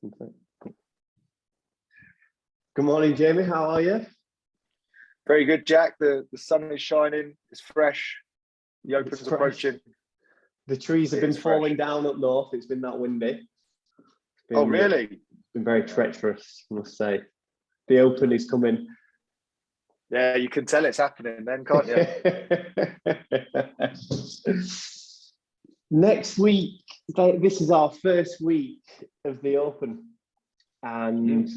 Good morning, Jamie. How are you? Very good, Jack. The sun is shining. It's fresh. The Open's approaching. The trees have been falling down up north. It's been that windy. Oh, really? It's been very treacherous, I must say. The Open is coming. Yeah, you can tell it's happening then, can't you? Next week, this is our first week of the Open, and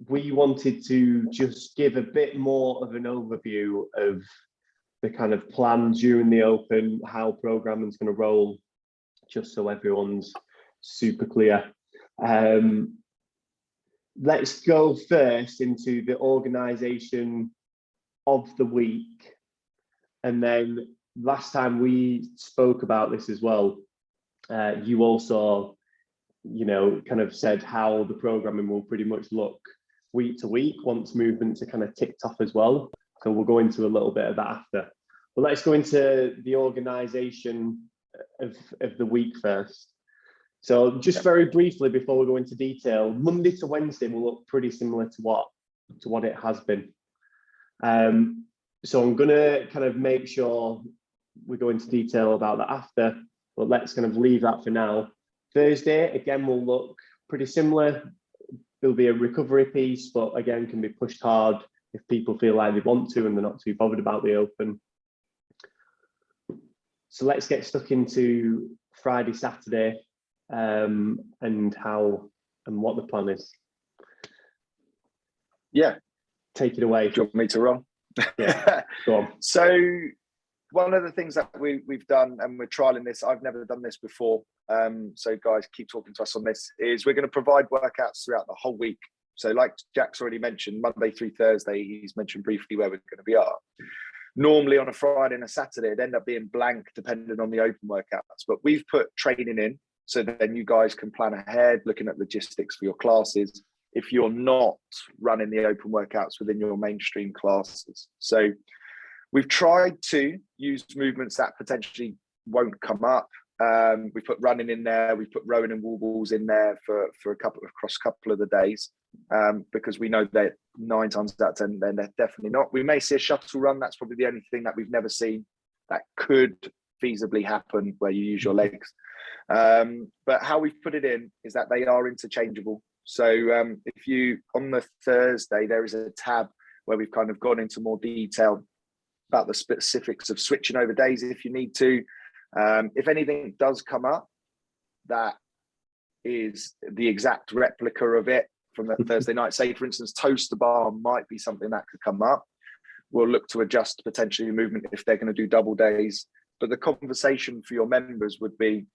we wanted to just give a bit more of an overview of the kind of plan during the Open, how programming is going to roll, just so everyone's super clear. Let's go first into the organisation of the week, and then last time we spoke about this as well, you also, kind of said how the programming will pretty much look week to week once movements are kind of ticked off as well. So we'll go into a little bit of that after. But let's go into the organisation of the week first. So just very briefly before we go into detail, Monday to Wednesday will look pretty similar to what it has been. So I'm going to kind of make sure we go into detail about that after, but let's kind of leave that for now. Thursday, again, will look pretty similar. There'll be a recovery piece, but again, can be pushed hard if people feel like they want to and they're not too bothered about the Open. So let's get stuck into Friday, Saturday, and what the plan is. Yeah. Take it away. Do you want me to roll? Yeah, go on. So one of the things that we've done, and we're trialing this, I've never done this before, so guys, keep talking to us on this, is we're going to provide workouts throughout the whole week. So like Jack's already mentioned, Monday through Thursday, he's mentioned briefly where we're going to be at. Normally on a Friday and a Saturday, it'd end up being blank depending on the Open workouts, but we've put training in so then you guys can plan ahead, looking at logistics for your classes if you're not running the Open workouts within your mainstream classes. So we've tried to use movements that potentially won't come up. We put running in there, we put rowing and wall balls in there for across a couple of the days, because we know that 9 times out of 10, then they're definitely not. We may see a shuttle run. That's probably the only thing that we've never seen that could feasibly happen where you use your legs. But how we've put it in is that they are interchangeable. So if you, on the Thursday, there is a tab where we've kind of gone into more detail about the specifics of switching over days if you need to. If anything does come up that is the exact replica of it from the Thursday night, say for instance, toaster bar might be something that could come up. We'll look to adjust potentially movement if they're going to do double days. But the conversation for your members would be,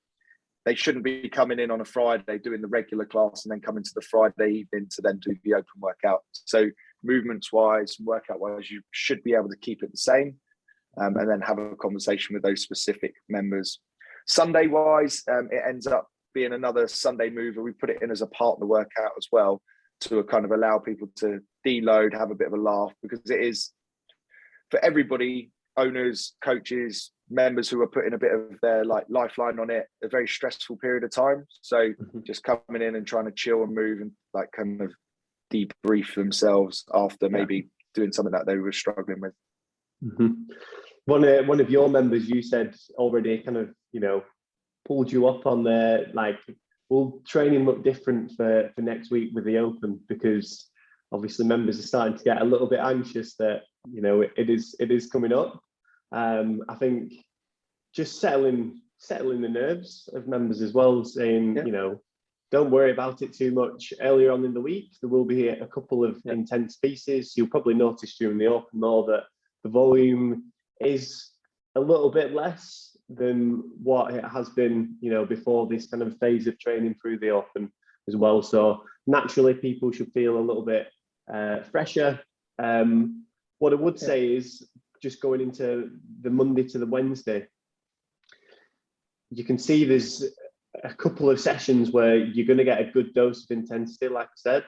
they shouldn't be coming in on a Friday doing the regular class and then coming to the Friday evening to then do the Open workout. So movements wise, workout wise, you should be able to keep it the same, and then have a conversation with those specific members. Sunday wise, it ends up being another Sunday mover. We put it in as a partner workout as well to kind of allow people to deload, have a bit of a laugh, because it is for everybody, owners, coaches, members who are putting a bit of their lifeline on it, a very stressful period of time. So just coming in and trying to chill and move and kind of debrief themselves after maybe doing something that they were struggling with. One of your members, you said already, kind of, pulled you up on the will training look different for next week with the Open, because obviously members are starting to get a little bit anxious that it is coming up. I think just settling the nerves of members as well, saying don't worry about it too much. Earlier on in the week there will be a couple of intense pieces. You'll probably notice during the Open more that the volume is a little bit less than what it has been before this kind of phase of training through the Open as well. So naturally people should feel a little bit fresher. What I would say is, just going into the Monday to the Wednesday, you can see there's a couple of sessions where you're going to get a good dose of intensity. Like I said,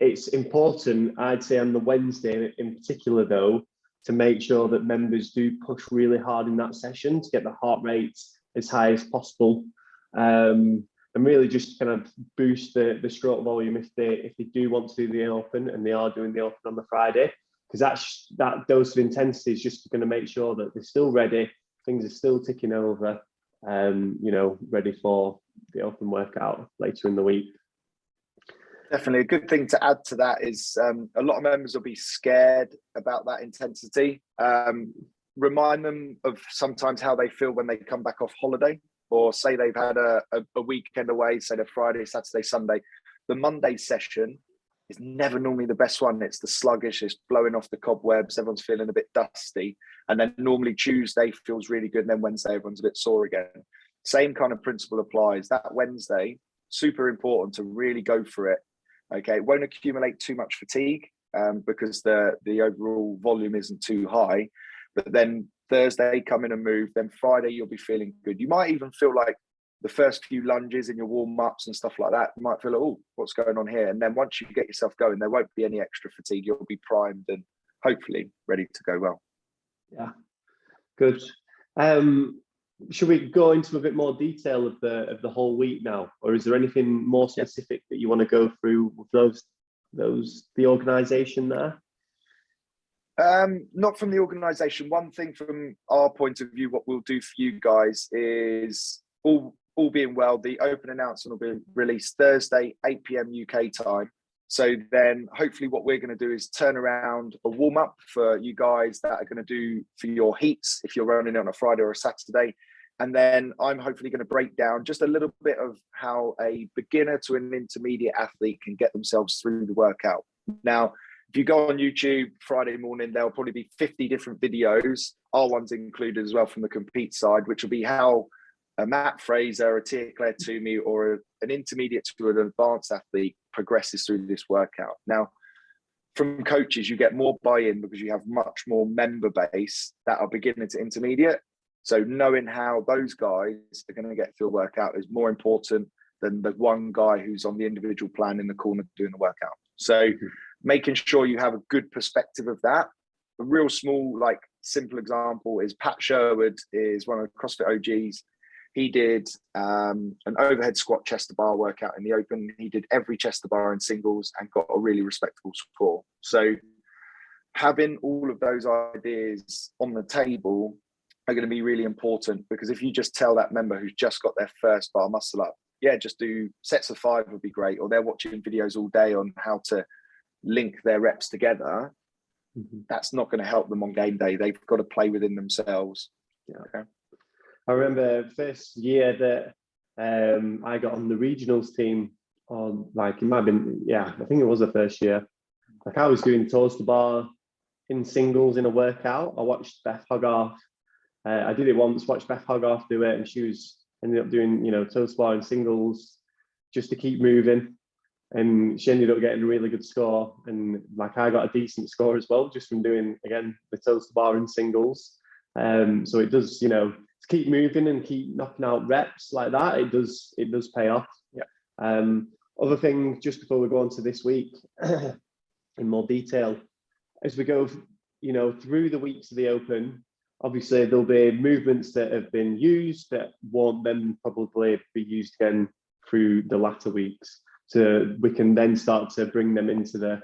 it's important, I'd say on the Wednesday in particular though, to make sure that members do push really hard in that session to get the heart rate as high as possible. and really just kind of boost the stroke volume if they do want to do the open, and they are doing the open on the Friday, because that dose of intensity is just going to make sure that they're still ready, things are still ticking over, ready for the open workout later in the week. Definitely. A good thing to add to that is a lot of members will be scared about that intensity. Remind them of sometimes how they feel when they come back off holiday, or say they've had a weekend away, say the Friday, Saturday, Sunday. The Monday session is never normally the best one. It's the sluggish, it's blowing off the cobwebs, everyone's feeling a bit dusty. And then normally Tuesday feels really good, and then Wednesday everyone's a bit sore again. Same kind of principle applies. That Wednesday, super important to really go for it. Okay, it won't accumulate too much fatigue because the overall volume isn't too high. But then Thursday, come in and move. Then Friday, you'll be feeling good. You might even feel like the first few lunges in your warm-ups and stuff like that, you might feel like, oh, what's going on here? And then once you get yourself going, there won't be any extra fatigue. You'll be primed and hopefully ready to go well. Yeah, good. Should we go into a bit more detail of the whole week now, or is there anything more specific that you want to go through with the organisation there? Not from the organisation. One thing from our point of view, what we'll do for you guys is all being well, the open announcement will be released Thursday, 8 p.m. UK time. So then hopefully what we're going to do is turn around a warm up for you guys that are going to do for your heats if you're running on a Friday or a Saturday. And then I'm hopefully going to break down just a little bit of how a beginner to an intermediate athlete can get themselves through the workout. Now, if you go on YouTube Friday morning, there'll probably be 50 different videos, our ones included as well from the compete side, which will be how a Matt Fraser, a Tia Claire Toomey, or an intermediate to an advanced athlete progresses through this workout. Now, from coaches, you get more buy-in because you have much more member base that are beginning to intermediate. So knowing how those guys are going to get through a workout is more important than the one guy who's on the individual plan in the corner doing the workout. So making sure you have a good perspective of that. A real small, simple example is Pat Sherwood is one of the CrossFit OGs. He did an overhead squat chest to bar workout in the open. He did every chest to bar in singles and got a really respectable score. So having all of those ideas on the table are going to be really important, because if you just tell that member who's just got their first bar muscle up, just do sets of 5 would be great, or they're watching videos all day on how to link their reps together, that's not going to help them on game day. They've got to play within themselves. Yeah. Okay. I remember first year that I got on the regionals team on, it might have been, I think it was the first year. I was doing toes to bar in singles in a workout. I watched Beth Hogarth. I did it once, watched Beth Hogarth do it, and she ended up doing, toes to bar in singles just to keep moving. And she ended up getting a really good score. And I got a decent score as well, just from doing, again, the toes to bar in singles. So it does, to keep moving and keep knocking out reps like that, it does pay off. Yeah. Other thing, just before we go on to this week in more detail, as we go, through the weeks of the open, obviously there'll be movements that have been used that won't then probably be used again through the latter weeks. So we can then start to bring them into the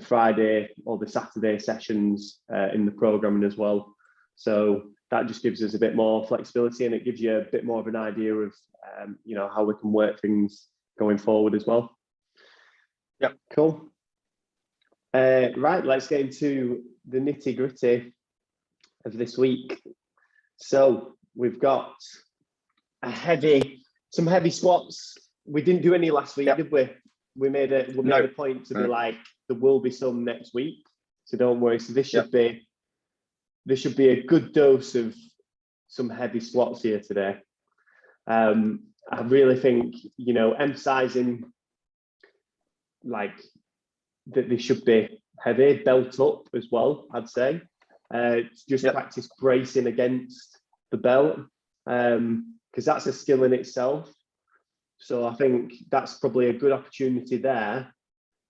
Friday or the Saturday sessions in the programming as well. So that just gives us a bit more flexibility, and it gives you a bit more of an idea of, how we can work things going forward as well. Yeah, cool. Right, let's get into the nitty gritty of this week. So we've got some heavy squats. We didn't do any last week, did we? We made a point to be there will be some next week, so don't worry. So this should be a good dose of some heavy squats here today. I really think, emphasizing that they should be heavy, belt up as well, I'd say. Practice bracing against the belt, because that's a skill in itself. So I think that's probably a good opportunity there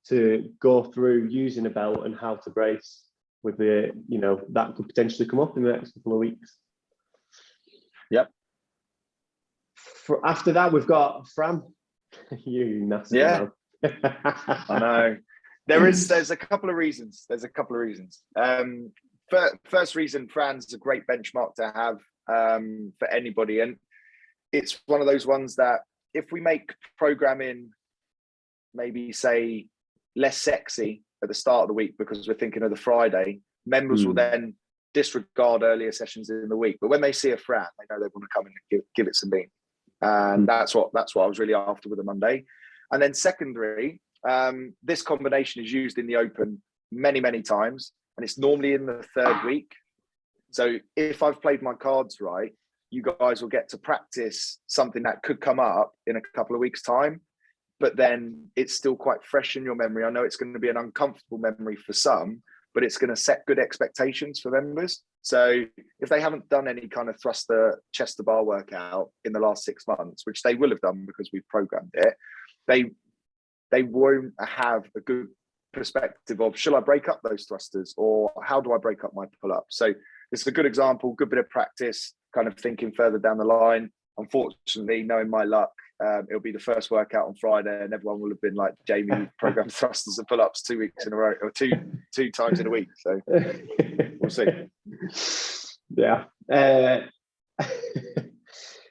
to go through using a belt and how to brace with that could potentially come up in the next couple of weeks. Yep. After that, we've got Fran. You nasty Yeah, man. I know. There's a couple of reasons. First reason, Fran's a great benchmark to have for anybody, and it's one of those ones that if we make programming maybe say less sexy at the start of the week because we're thinking of the Friday, members will then disregard earlier sessions in the week. But when they see a Fran, they know they want to come in and give it some meat. And that's what I was really after with the Monday. And then secondary, this combination is used in the Open many times, and it's normally in the third week. So if I've played my cards right, you guys will get to practice something that could come up in a couple of weeks' time, but then it's still quite fresh in your memory. I know it's going to be an uncomfortable memory for some, but it's going to set good expectations for members. So if they haven't done any kind of thruster chest to bar workout in the last 6 months, which they will have done because we've programmed it, they won't have a good perspective of, shall I break up those thrusters, or how do I break up my pull-ups? So it's a good example, good bit of practice, kind of thinking further down the line. Unfortunately, knowing my luck, it'll be the first workout on Friday, and everyone will have been like, Jamie programmed thrusters and pull-ups 2 weeks in a row, or two times in a week. So we'll see. Yeah.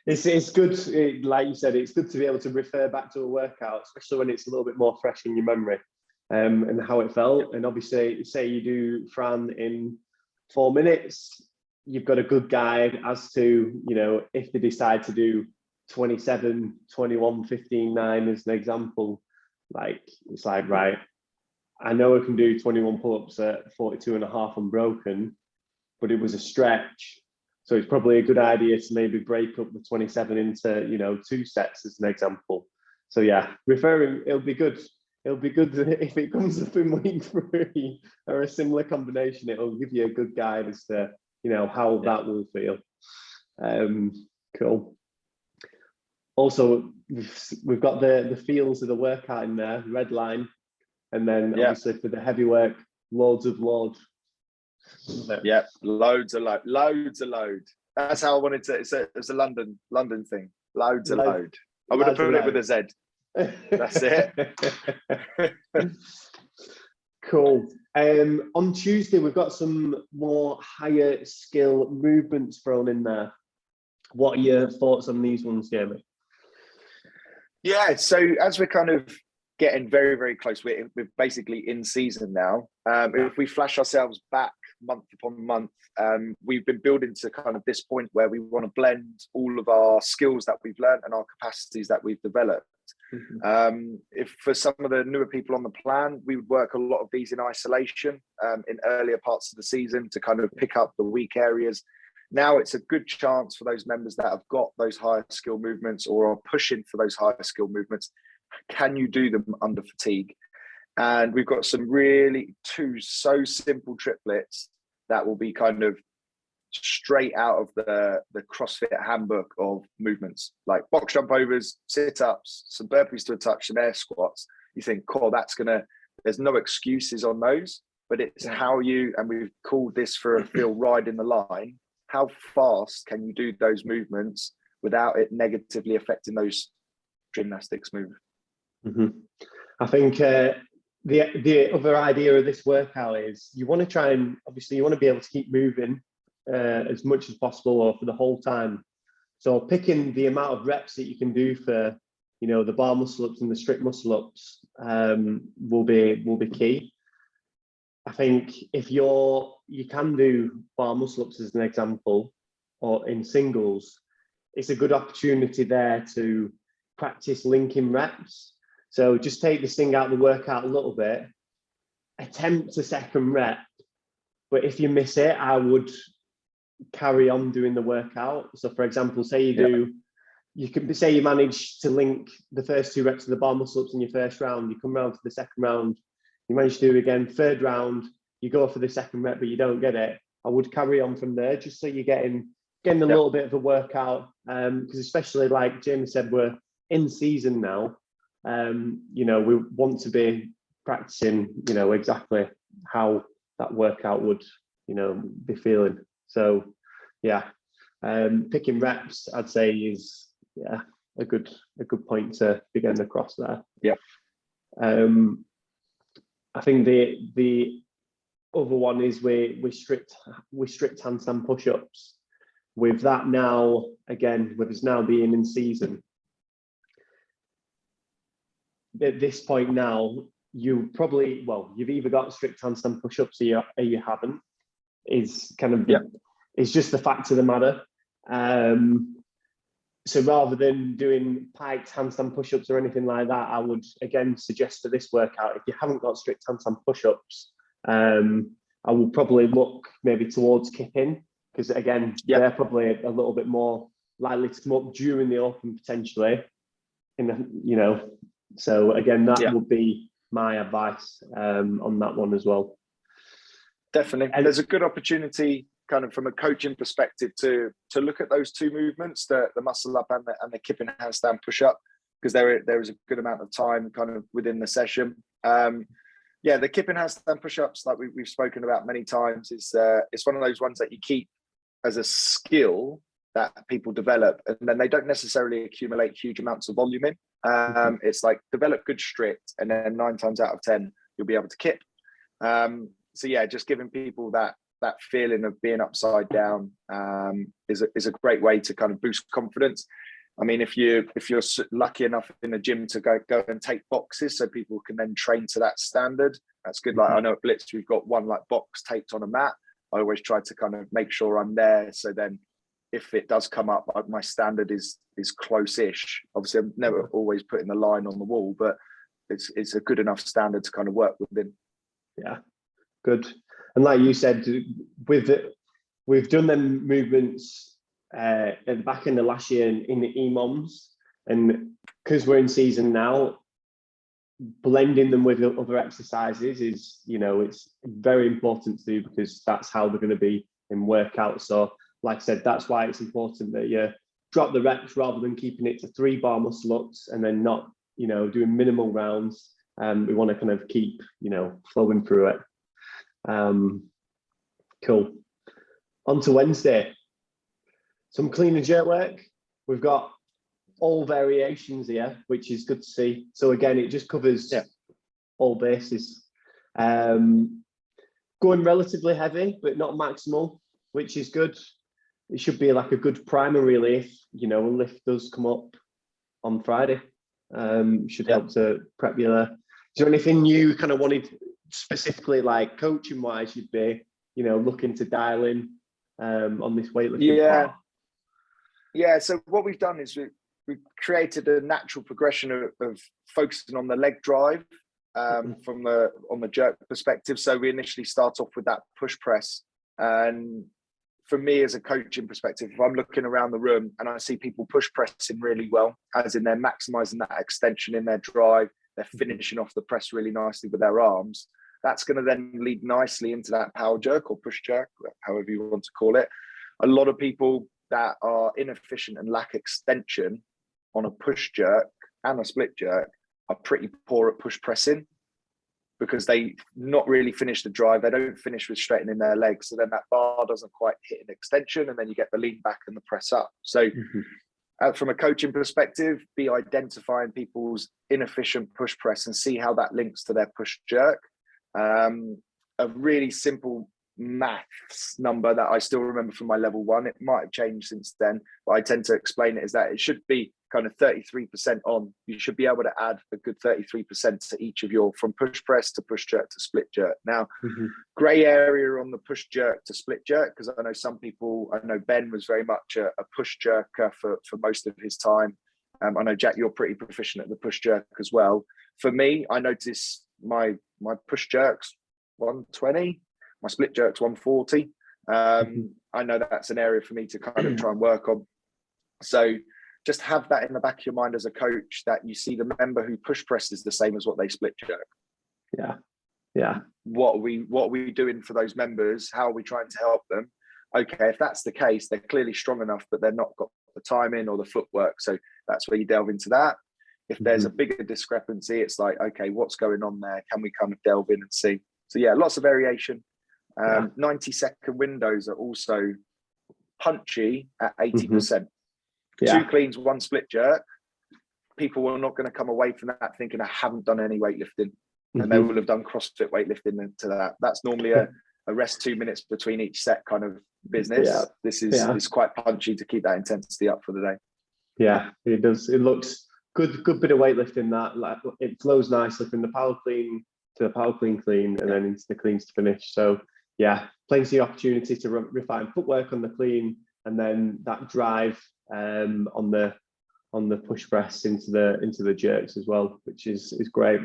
It's good, like you said, it's good to be able to refer back to a workout, especially when it's a little bit more fresh in your memory, and how it felt. And obviously, say you do Fran in 4 minutes, you've got a good guide as to, if they decide to do 27, 21, 15, 9 as an example, it's like, right, I know I can do 21 pull-ups at 42 and a half unbroken, but it was a stretch. So it's probably a good idea to maybe break up the 27 into, 2 sets as an example. So yeah, referring, it'll be good. It'll be good if it comes up in week 3 or a similar combination. It'll give you a good guide as to, how that will feel. Cool. Also, we've got the feels of the workout in there, red line, and then obviously for the heavy work, loads of load. Yeah, loads of load. That's how I wanted to. It's a London thing. Loads of load. I would have put it with a Z. That's it. Cool. On Tuesday, we've got some more higher skill movements thrown in there. What are your thoughts on these ones, Jamie? Yeah, so as we're kind of getting very close, we're basically in season now. If we flash ourselves back month upon month, we've been building to kind of this point where we want to blend all of our skills that we've learned and our capacities that we've developed. If for some of the newer people on the plan, we would work a lot of these in isolation in earlier parts of the season to kind of pick up the weak areas. Now it's a good chance for those members that have got those higher skill movements or are pushing for those higher skill movements. Can you do them under fatigue? And we've got some really 2 so simple triplets that will be kind of straight out of the CrossFit handbook of movements, like box jump overs, sit-ups, some burpees to a touch, some air squats. You think, cool, there's no excuses on those, but it's how and we've called this for a feel ride in the line. How fast can you do those movements without it negatively affecting those gymnastics move? I think the other idea of this workout is you want to try and obviously you want to be able to keep moving as much as possible or for the whole time. So picking the amount of reps that you can do for the bar muscle ups and the strict muscle ups will be key. I think if you can do bar muscle ups as an example, or in singles, it's a good opportunity there to practice linking reps. So just take this thing out of the workout a little bit, attempt a second rep, but if you miss it, I would carry on doing the workout. So for example, say you can say you manage to link the first 2 reps of the bar muscle ups in your first round, you come round to the second round, you manage to do it again, third round, you go for the second rep, but you don't get it. I would carry on from there, just so you're getting a little bit of a workout. Because especially like Jamie said, we're in season now. We want to be practicing, exactly how that workout would, be feeling. So yeah, picking reps, I'd say is a good point to be getting across there. Yeah. I think the other one is we strict handstand push-ups. With that now, again, with us now being in season, at this point now, you've either got strict handstand push-ups or you haven't. Is kind of it's just the fact of the matter. So rather than doing piked handstand push-ups or anything like that, I would again suggest for this workout, if you haven't got strict handstand push-ups, I will probably look maybe towards kipping, because again, they're probably a little bit more likely to come up during the open potentially. So again, that would be my advice on that one as well. Definitely. And there's a good opportunity kind of from a coaching perspective to look at those two movements, the muscle up and the kipping handstand push up, because there is a good amount of time kind of within the session. The kipping handstand push ups, like we've spoken about many times, it's one of those ones that you keep as a skill that people develop, and then they don't necessarily accumulate huge amounts of volume in. It's like develop good strict, and then 9 times out of 10 you'll be able to kip. So yeah, just giving people that feeling of being upside down is a great way to kind of boost confidence. I mean, if you're lucky enough in the gym to go and take boxes, so people can then train to that standard, that's good. Like I know at Blitz we've got one like box taped on a mat. I always try to kind of make sure I'm there, so then if it does come up, my standard is close-ish. Obviously, I'm never always putting the line on the wall, but it's a good enough standard to kind of work within. Yeah, good. And like you said, we've done them movements at the back end of last year in the EMOMs, and because we're in season now, blending them with other exercises is, it's very important to do, because that's how they're going to be in workouts. So like I said, that's why it's important that you drop the reps rather than keeping it to 3 bar muscle ups and then not, doing minimal rounds. We want to kind of keep, flowing through it. Cool. On to Wednesday. Some clean and jerk work. We've got all variations here, which is good to see. So again, it just covers all bases. Going relatively heavy, but not maximal, which is good. It should be like a good primer really if, a lift does come up on Friday. Should help to prep you there. Is there anything you kind of wanted specifically, like coaching wise, you'd be, looking to dial in on this weightlifting part? Yeah, so what we've done is we've created a natural progression of focusing on the leg drive on the jerk perspective. So we initially start off with that push press, and for me as a coaching perspective, if I'm looking around the room and I see people push pressing really well, as in they're maximizing that extension in their drive, they're finishing off the press really nicely with their arms, that's going to then lead nicely into that power jerk or push jerk, however you want to call it. A lot of people that are inefficient and lack extension on a push jerk and a split jerk are pretty poor at push pressing, because they not really finish the drive. They don't finish with straightening their legs. So then that bar doesn't quite hit an extension, and then you get the lean back and the press up. So from a coaching perspective, be identifying people's inefficient push press and see how that links to their push jerk. A really simple maths number that I still remember from my level 1, it might have changed since then, but I tend to explain it as that it should be kind of 33% on. You should be able to add a good 33% to each of your, from push press to push jerk to split jerk. Now, grey area on the push jerk to split jerk, because I know Ben was very much a push jerker for most of his time. I know, Jack, you're pretty proficient at the push jerk as well. For me, I notice my push jerks 120, my split jerks 140. I know that's an area for me to kind of try and work on. So just have that in the back of your mind as a coach, that you see the member who push presses the same as what they split jerk. Yeah. What are we doing for those members? How are we trying to help them? Okay, if that's the case, they're clearly strong enough, but they're not got the timing or the footwork. So that's where you delve into that. If there's a bigger discrepancy, it's like, okay, what's going on there? Can we kind of delve in and see? So yeah, lots of variation. 90-second windows are also punchy at 80%. 2 cleans, 1 split jerk. people are not going to come away from that thinking I haven't done any weightlifting, and they will have done CrossFit weightlifting into that. That's normally a rest 2 minutes between each set kind of business. Yeah. This is it's quite punchy to keep that intensity up for the day. Yeah, it does. It looks good bit of weightlifting. That like it flows nicely from the power clean to the power clean and then into the cleans to finish. So yeah, plenty of opportunity to refine footwork on the clean, and then that drive on the push press into the jerks as well, which is great.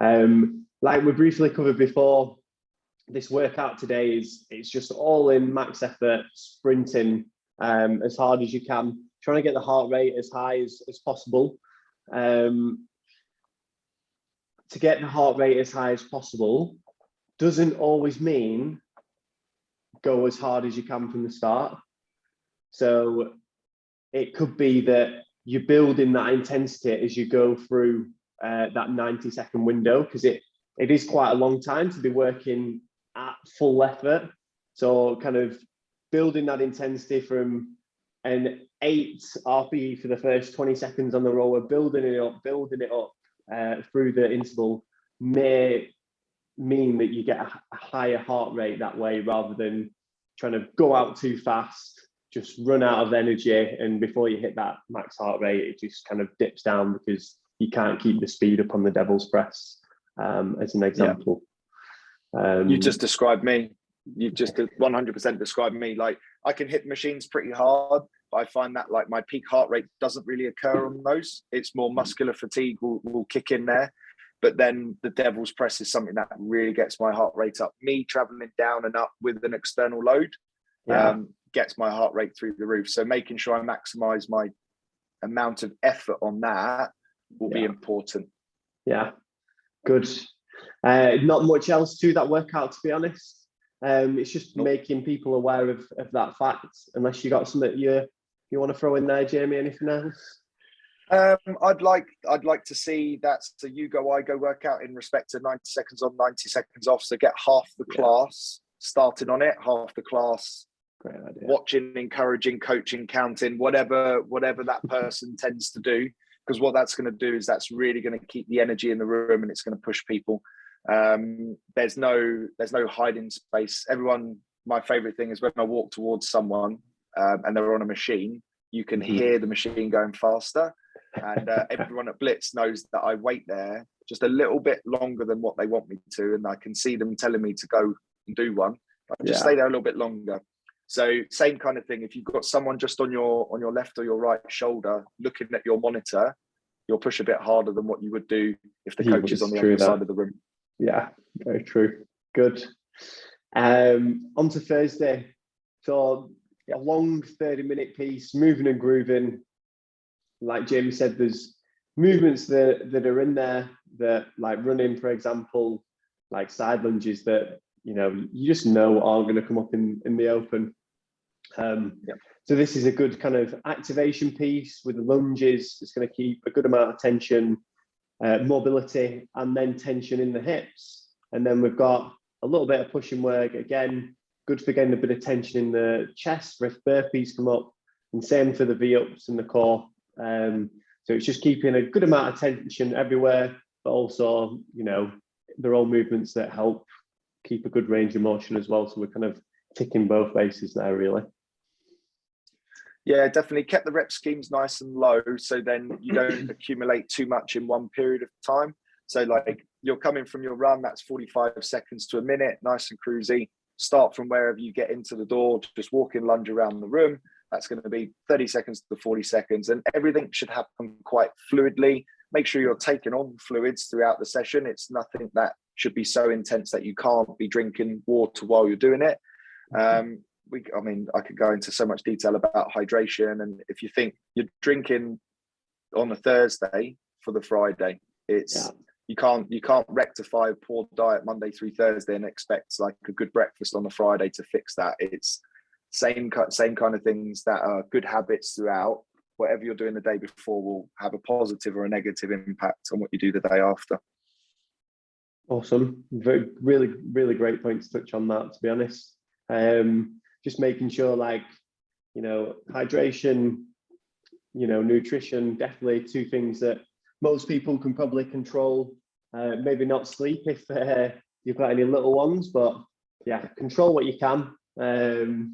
Like we briefly covered before, this workout today it's just all in max effort, sprinting as hard as you can, trying to get the heart rate as high as possible. To get the heart rate as high as possible doesn't always mean go as hard as you can from the start. So it could be that you're building that intensity as you go through that 90-second window, because it is quite a long time to be working at full effort. So kind of building that intensity from an 8 RPE for the first 20 seconds on the rower, building it up through the interval may mean that you get a higher heart rate that way, rather than trying to go out too fast, just run out of energy, and before you hit that max heart rate, it just kind of dips down because you can't keep the speed up on the devil's press, as an example. You just described me. You've just 100% described me. Like, I can hit machines pretty hard, but I find that like my peak heart rate doesn't really occur on those. It's more muscular fatigue will kick in there. But then the devil's press is something that really gets my heart rate up. Me traveling down and up with an external load gets my heart rate through the roof. So making sure I maximize my amount of effort on that will be important. Yeah, good. Not much else to that workout, to be honest. It's just making people aware of that fact. Unless you got something you want to throw in there, Jamie. Anything else? I'd like to see that's the you go I go workout in respect to 90 seconds on, 90 seconds off. So get half the class started on it, half the class great idea. Watching, encouraging, coaching, counting, whatever that person tends to do. Because what that's going to do is that's really going to keep the energy in the room, and it's going to push people. There's no hiding space. Everyone, my favorite thing is when I walk towards someone and they're on a machine, you can hear the machine going faster. And everyone at Blitz knows that I wait there just a little bit longer than what they want me to, and I can see them telling me to go and do one. I just stay there a little bit longer. So same kind of thing. If you've got someone just on your left or your right shoulder looking at your monitor, you'll push a bit harder than what you would do if the coach is on the other side of the room. Yeah, very true. Good. On to Thursday. So a long 30-minute piece, moving and grooving. Like Jamie said, there's movements that are in there that, like running, for example, like side lunges that, you just know aren't going to come up in the open. So this is a good kind of activation piece with the lunges. It's going to keep a good amount of tension, mobility, and then tension in the hips. And then we've got a little bit of pushing work. Again, good for getting a bit of tension in the chest if burpees come up, and same for the V-ups and the core. So it's just keeping a good amount of tension everywhere, but also, they're all movements that help keep a good range of motion as well. So we're kind of ticking both bases there, really. Yeah, definitely kept the rep schemes nice and low, so then you don't accumulate too much in one period of time. So like you're coming from your run, that's 45 seconds to a minute, nice and cruisy. Start from wherever you get into the door, just walk in, lunge around the room. That's going to be 30 seconds to 40 seconds, and everything should happen quite fluidly. Make sure you're taking on fluids throughout the session. It's nothing that should be so intense that you can't be drinking water while you're doing it. I could go into so much detail about hydration, and if you think you're drinking on a Thursday for the Friday, you can't rectify a poor diet Monday through Thursday and expect like a good breakfast on a Friday to fix that. It's same kind of things that are good habits throughout. Whatever you're doing the day before will have a positive or a negative impact on what you do the day after. Awesome. Really, really great point to touch on that, to be honest. Just making sure, hydration, nutrition, definitely two things that most people can probably control. Maybe not sleep if you've got any little ones, but yeah, control what you can, to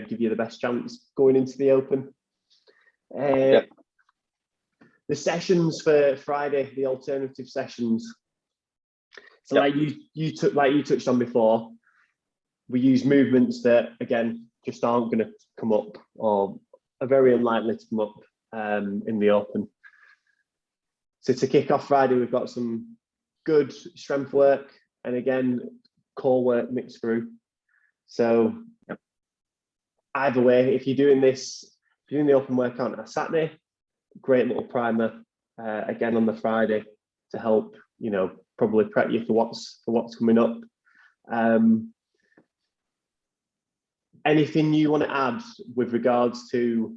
give you the best chance going into the Open. The sessions for Friday, the alternative sessions. So like you touched on before, we use movements that, again, just aren't going to come up or are very unlikely to come up in the Open. So to kick off Friday, we've got some good strength work and, again, core work mixed through. So either way, if you're doing the Open workout on a Saturday, great little primer again on the Friday to help, probably prep you for what's coming up. Anything you want to add with regards to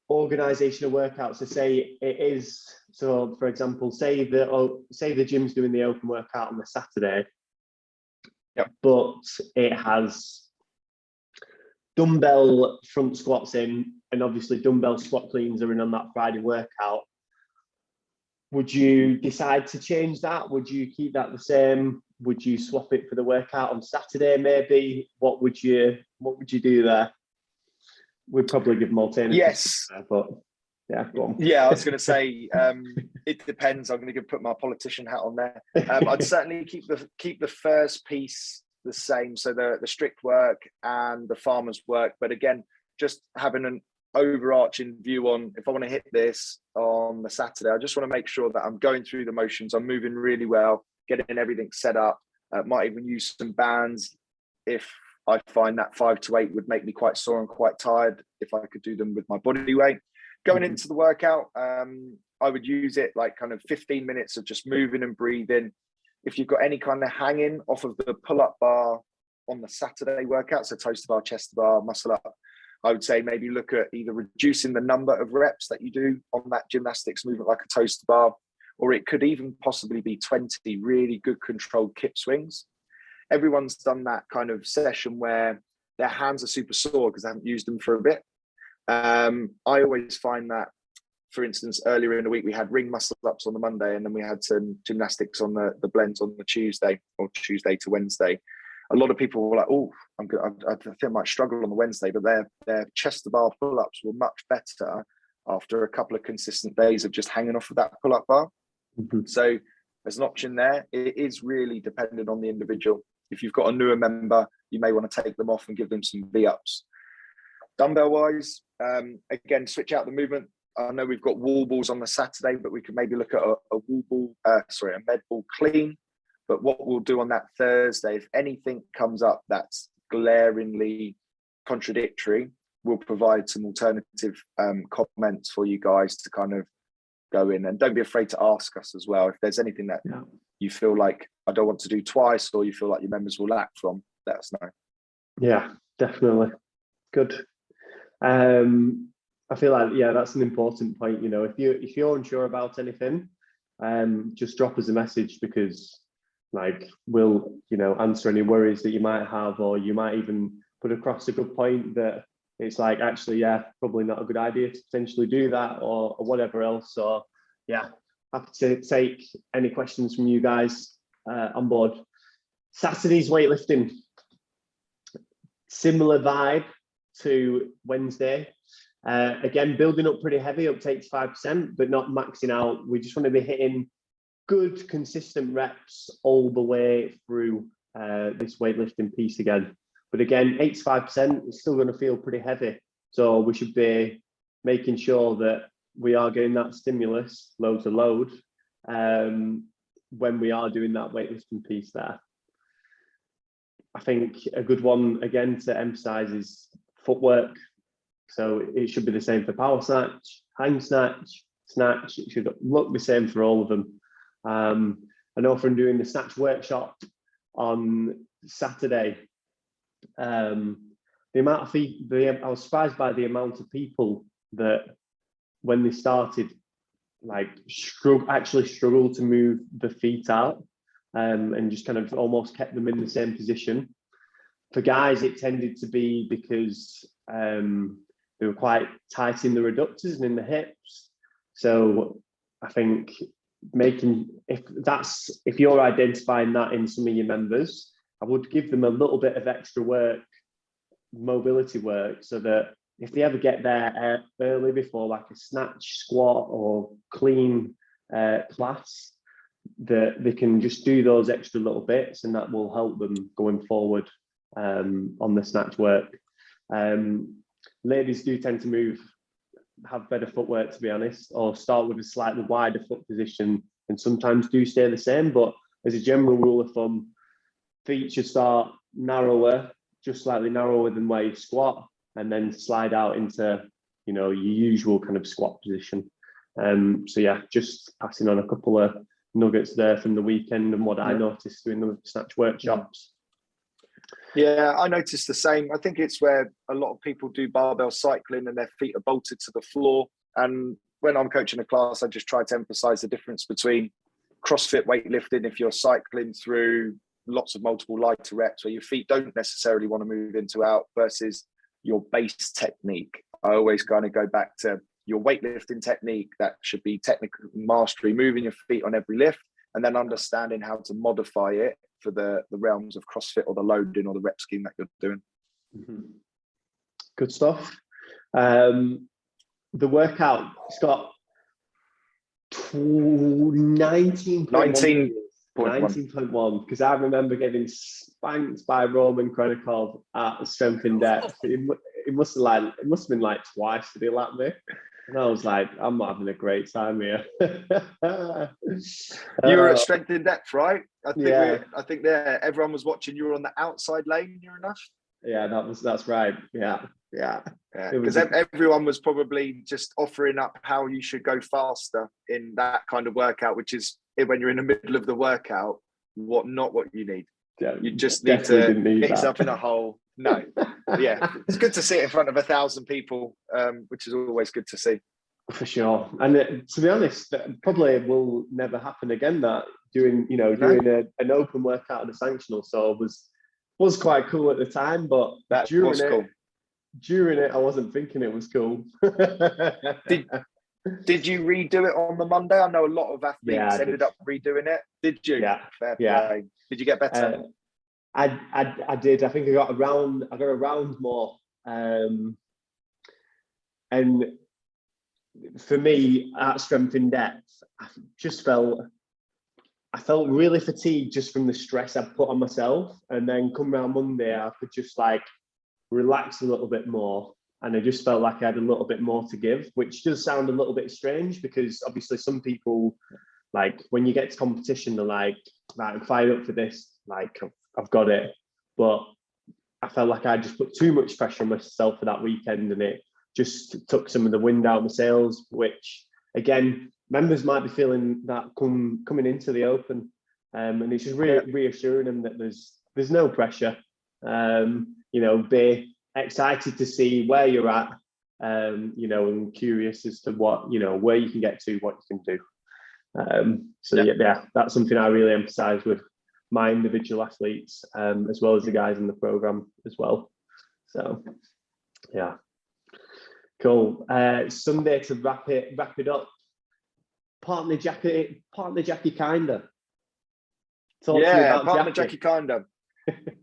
organisation of workouts? So say it is, so for example, say the gym's doing the Open workout on the Saturday, but it has dumbbell front squats in, and obviously dumbbell squat cleans are in on that Friday workout. Would you decide to change that? Would you keep that the same? Would you swap it for the workout on Saturday maybe? What would you do there? We'd probably give them alternatives. Yes. But yeah, go on. Yeah, I was going to say, it depends. I'm going to put my politician hat on there. I'd certainly keep the first piece the same. So the strict work and the farmers work. But again, just having an overarching view on, if I want to hit this on the Saturday, I just want to make sure that I'm going through the motions. I'm moving really well, getting everything set up. Might even use some bands if I find that 5 to 8 would make me quite sore and quite tired, if I could do them with my body weight. Going into the workout, I would use it like kind of 15 minutes of just moving and breathing. If you've got any kind of hanging off of the pull-up bar on the Saturday workout, so toes to bar, chest to bar, muscle up, I would say maybe look at either reducing the number of reps that you do on that gymnastics movement, like a toes to bar, or it could even possibly be 20 really good controlled kip swings. Everyone's done that kind of session where their hands are super sore because they haven't used them for a bit. I always find that, for instance, earlier in the week, we had ring muscle ups on the Monday, and then we had some gymnastics on the blends on the Tuesday, or Tuesday to Wednesday. A lot of people were like, oh, I think I might struggle on the Wednesday, but their chest to bar pull-ups were much better after a couple of consistent days of just hanging off of that pull-up bar. So there's an option there. It is really dependent on the individual. If you've got a newer member, you may want to take them off and give them some V-ups. Dumbbell-wise, again, switch out the movement. I know we've got wall balls on the Saturday, but we could maybe look at a med ball clean. But what we'll do on that Thursday, if anything comes up that's glaringly contradictory, we'll provide some alternative comments for you guys to kind of go in. And don't be afraid to ask us as well. If there's anything that you feel like I don't want to do twice, or you feel like your members will lack from, let us know. Yeah, definitely. Good. I feel like, that's an important point. If you're unsure about anything, just drop us a message, because we'll answer any worries that you might have, or you might even put across a good point that it's actually probably not a good idea to potentially do that, or whatever else. So happy to take any questions from you guys on board. Saturday's weightlifting, similar vibe to Wednesday. Again, building up pretty heavy, up to 85%, but not maxing out. We just want to be hitting good, consistent reps all the way through this weightlifting piece again. But again, 85% is still going to feel pretty heavy. So we should be making sure that we are getting that stimulus, load to load, when we are doing that weightlifting piece there. I think a good one, again, to emphasize is footwork. So it should be the same for power snatch, hang snatch, snatch. It should look the same for all of them. I know from doing the snatch workshop on Saturday, I was surprised by the amount of people that, when they started, actually struggled to move the feet out, and just kind of almost kept them in the same position. For guys, it tended to be because they were quite tight in the reductors and in the hips. So I think if you're identifying that in some of your members, I would give them a little bit of extra work, mobility work, so that if they ever get there early before like a snatch, squat or clean class, that they can just do those extra little bits, and that will help them going forward on the snatch work. Ladies do tend to have better footwork, to be honest, or start with a slightly wider foot position and sometimes do stay the same. But as a general rule of thumb, feet should start narrower, just slightly narrower than where you squat, and then slide out into, your usual kind of squat position. So yeah, just passing on a couple of nuggets there from the weekend and what I noticed doing the snatch workshops. Yeah, I noticed the same. I think it's where a lot of people do barbell cycling and their feet are bolted to the floor. And when I'm coaching a class, I just try to emphasize the difference between CrossFit weightlifting, if you're cycling through lots of multiple lighter reps where your feet don't necessarily want to move into out, versus your base technique. I always kind of go back to your weightlifting technique. That should be technical mastery, moving your feet on every lift, and then understanding how to modify it for the realms of CrossFit or the loading or the rep scheme that you're doing. Good stuff. The workout, it's got 19.1, because I remember getting spanked by Roman Krenikov at Strength in Depth. It must have been like twice that he lapped me. And I was like, I'm not having a great time here. You were at Strength in Depth, right? I think everyone was watching. You were on the outside lane, near enough. Yeah, that's right. Yeah. Because everyone was probably just offering up how you should go faster in that kind of workout, which is when you're in the middle of the workout, not what you need. Yeah, you just need to get yourself in a hole. No, yeah, it's good to sit in front of 1,000 people, which is always good to see. For sure. And to be honest, probably will never happen again. That doing an open workout at the sanctional, so was quite cool at the time, but during it, I wasn't thinking it was cool. Did you redo it on the Monday? I know a lot of athletes ended up redoing it. Did you? Yeah. Fair play. Did you get better? I did. I think I got a round more. And for me, at Strength in Depth, I felt really fatigued just from the stress I put on myself. And then come around Monday, I could just like relax a little bit more. And I just felt like I had a little bit more to give, which does sound a little bit strange, because obviously some people, like when you get to competition, they're like, right, I'm fired up for this, like I've got it. But I felt like I just put too much pressure on myself for that weekend, and it just took some of the wind out of my sails, which again, members might be feeling that coming into the open. And it's just reassuring them that there's no pressure. Be excited to see where you're at, and curious as to what, where you can get to, what you can do. That's something I really emphasize with my individual athletes, as well as the guys in the program as well. So, yeah, cool. Sunday, to wrap it up. Partner Jackie Kinder. Partner Jackie Kinder.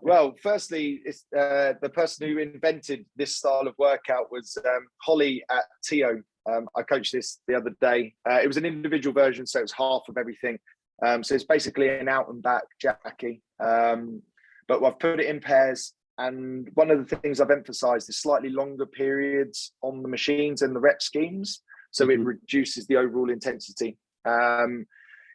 Well, firstly, it's the person who invented this style of workout was Holly at Tio. I coached this the other day. It was an individual version, so it was half of everything. So it's basically an out and back Jackie. But I've put it in pairs. And one of the things I've emphasized is slightly longer periods on the machines and the rep schemes. So it reduces the overall intensity.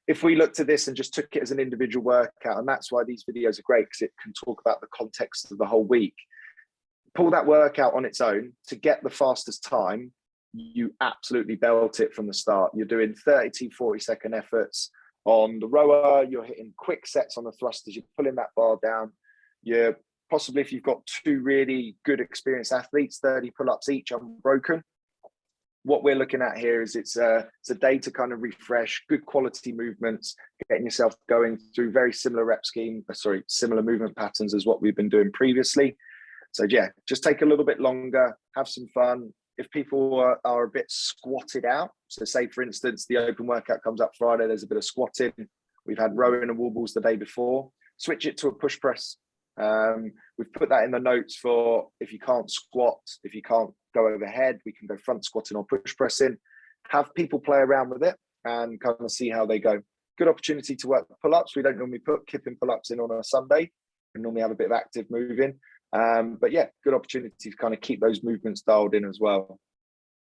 If we looked at this and just took it as an individual workout, and that's why these videos are great, because it can talk about the context of the whole week. Pull that workout on its own to get the fastest time, you absolutely belt it from the start. You're doing 30 to 40-second efforts on the rower, you're hitting quick sets on the thrusters, you're pulling that bar down. You're possibly, if you've got two really good experienced athletes, 30 pull-ups each unbroken. What we're looking at here is it's a day to kind of refresh, good quality movements, getting yourself going through very similar similar movement patterns as what we've been doing previously. So yeah, just take a little bit longer, have some fun, if people are a bit squatted out, so say for instance the open workout comes up Friday, there's a bit of squatting, we've had rowing and wall balls the day before, switch it to a push press. We've put that in the notes for if you can't squat, if you can't go overhead, we can go front squatting or push pressing. Have people play around with it and kind of see how they go. Good opportunity to work pull-ups. We don't normally put kipping pull-ups in on a Sunday. We normally have a bit of active moving. But yeah, good opportunity to kind of keep those movements dialed in as well.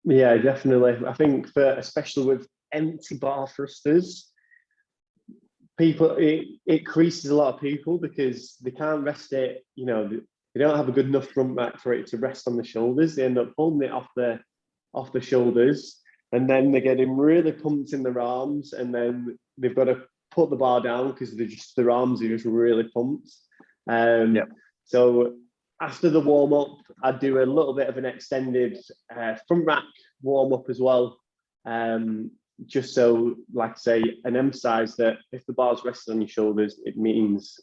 Yeah, definitely. I think especially with empty bar thrusters, people, it creases a lot of people because they can't rest it, you know, they don't have a good enough front rack for it to rest on the shoulders. They end up pulling it off the shoulders, and then they're getting really pumped in their arms, and then they've got to put the bar down because their arms are just really pumped. So after the warm up, I do a little bit of an extended front rack warm up as well. Just so, like I say, and emphasize that if the bar's resting on your shoulders, it means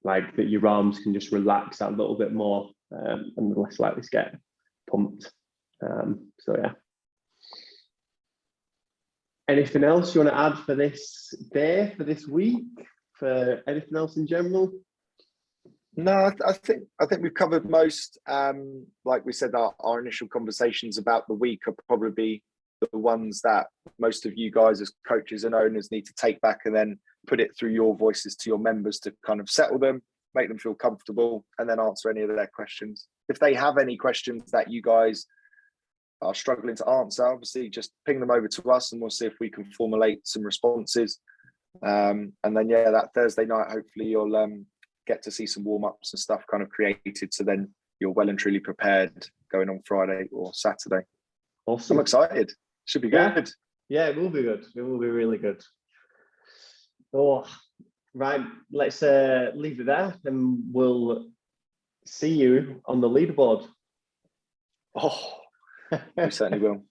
like that your arms can just relax that little bit more, and they're less likely to get pumped. So yeah. Anything else you want to add for this day, for this week, for anything else in general? No, I think we've covered most. Like we said, our initial conversations about the week are probably the ones that most of you guys as coaches and owners need to take back and then put it through your voices to your members to kind of settle them, make them feel comfortable, and then answer any of their questions. If they have any questions that you guys are struggling to answer, obviously just ping them over to us and we'll see if we can formulate some responses. And then, yeah, that Thursday night, hopefully you'll get to see some warm-ups and stuff kind of created, so then you're well and truly prepared going on Friday or Saturday. Awesome. I'm excited. Should be good. Yeah, it will be good. It will be really good. Oh, right. Let's leave it there and we'll see you on the leaderboard. Oh, we certainly will.